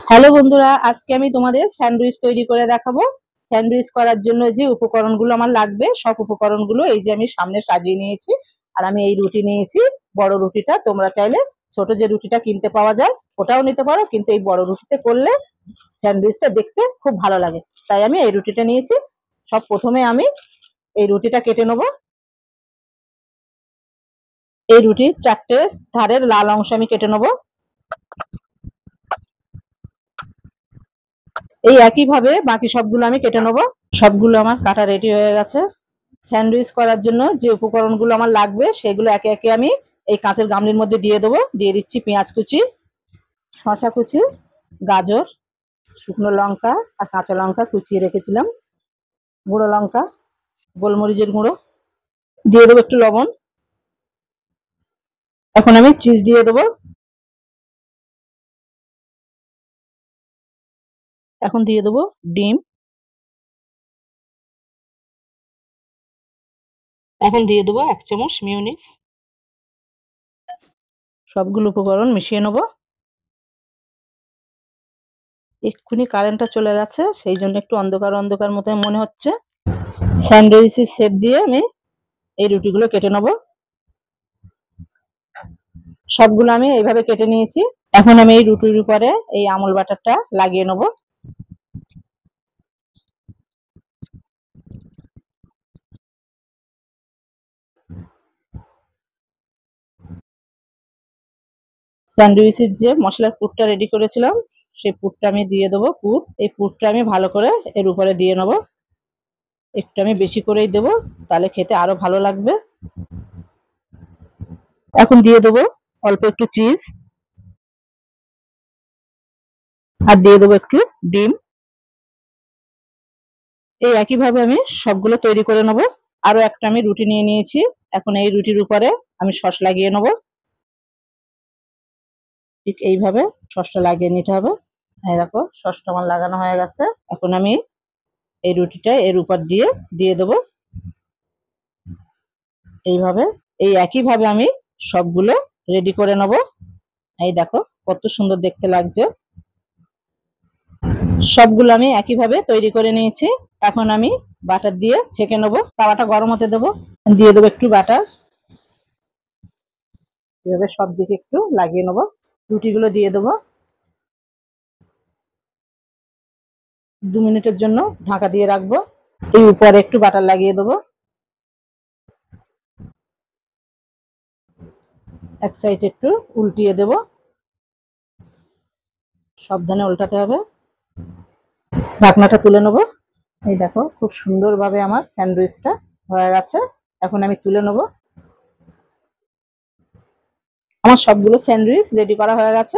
Hello বন্ধুরা, আজকে আমি তোমাদের স্যান্ডউইচ তৈরি করে দেখাবো। স্যান্ডউইচ করার জন্য যে উপকরণগুলো আমার লাগবে, সব উপকরণগুলো এই যে আমি সামনে সাজিয়ে নিয়েছি। আর আমি এই রুটি নিয়েছি, বড় রুটিটা। তোমরা চাইলে ছোট যে রুটিটা কিনতে পাওয়া যায় ওটাও নিতে পারো, কিন্তু এই বড় রুটিতে করলে স্যান্ডউইচটা দেখতে খুব ভালো লাগে, তাই আমি এই রুটিটা নিয়েছি। সব প্রথমে আমি এই রুটিটা কেটে নেবো। এই রুটির চারটে ধারের লাল অংশ আমি কেটে নেবো। এই একইভাবে বাকি সবগুলো আমি কেটে নেবো। সবগুলো আমার কাটা রেডি হয়ে গেছে। স্যান্ডউইচ করার জন্য যে উপকরণগুলো আমার লাগবে সেগুলো একে একে আমি এই কাঁচের গামলির মধ্যে দিয়ে দেবো। দিয়ে দিচ্ছি পেঁয়াজ কুচি, শসা কুচি, গাজর, শুকনো লঙ্কা আর কাঁচা লঙ্কা কুচিয়ে রেখেছিলাম, গুঁড়ো লঙ্কা, গোলমরিচের গুঁড়ো, দিয়ে দেবো একটু লবণ। এখন আমি চিজ দিয়ে দেবো। এখন দিয়ে দেবো ডিম। এখন দিয়ে দেবো 1 চামচ মিউনিস। সবগুলো উপকরণ মিশিয়ে নেবো। এক্ষুনি কারেন্টটা চলে গেছে, সেই জন্য একটু অন্ধকার অন্ধকার মতো মনে হচ্ছে। স্যান্ডউইচের শেপ দিয়ে আমি এই রুটিগুলো কেটে নেবো। সবগুলো আমি এইভাবে কেটে নিয়েছি। এখন আমি এই রুটির উপরে এই আমুল বাটারটা লাগিয়ে নেবো। স্যান্ডউইচের যে মশলার পুরটা রেডি করেছিলাম সেই পুরটা আমি দিয়ে দেবো। এই পুরটা আমি ভালো করে এর উপরে দিয়ে নেবো। একটু আমি বেশি করেই দেবো, তাহলে খেতে আরো ভালো লাগবে। এখন দিয়ে দেবো অল্প একটু চিজ, আর দিয়ে দেবো একটু ডিম। এই একইভাবে আমি সবগুলো তৈরি করে নেবো। আরো একটা আমি রুটি নিয়ে নিয়েছি। এখন এই রুটির উপরে আমি সস লাগিয়ে নেবো। ঠিক এইভাবে সসটা লাগিয়ে নিতে হবে। এই দেখো সসটা আমার লাগানো হয়ে গেছে। এখন আমি এই রুটিটা এর উপর দিয়ে দিয়ে দেবো এইভাবে। এই একইভাবে আমি সবগুলো রেডি করে নেব। এই দেখো কত সুন্দর দেখতে লাগছে। সবগুলো আমি একইভাবে তৈরি করে নিয়েছি। এখন আমি বাটার দিয়ে ছেঁকে নেবো। তাওয়াটা গরম হতে দেবো। দিয়ে দেবো একটু বাটার। এভাবে সব দিকে একটু লাগিয়ে নেবো। রুটিগুলো দিয়ে দেবো। 2 মিনিটের জন্য ঢাকা দিয়ে রাখবো। এই উপরে একটু বাটার লাগিয়ে দেবো। এক সাইড একটু উল্টিয়ে দেবো। সাবধানে উল্টাতে হবে। ঢাকনাটা তুলে নেবো। এই দেখো খুব সুন্দরভাবে আমার স্যান্ডউইচটা হয়ে গেছে। এখন আমি তুলে নেবো। আমার সবগুলো স্যান্ডউইচ রেডি করা হয়ে গেছে।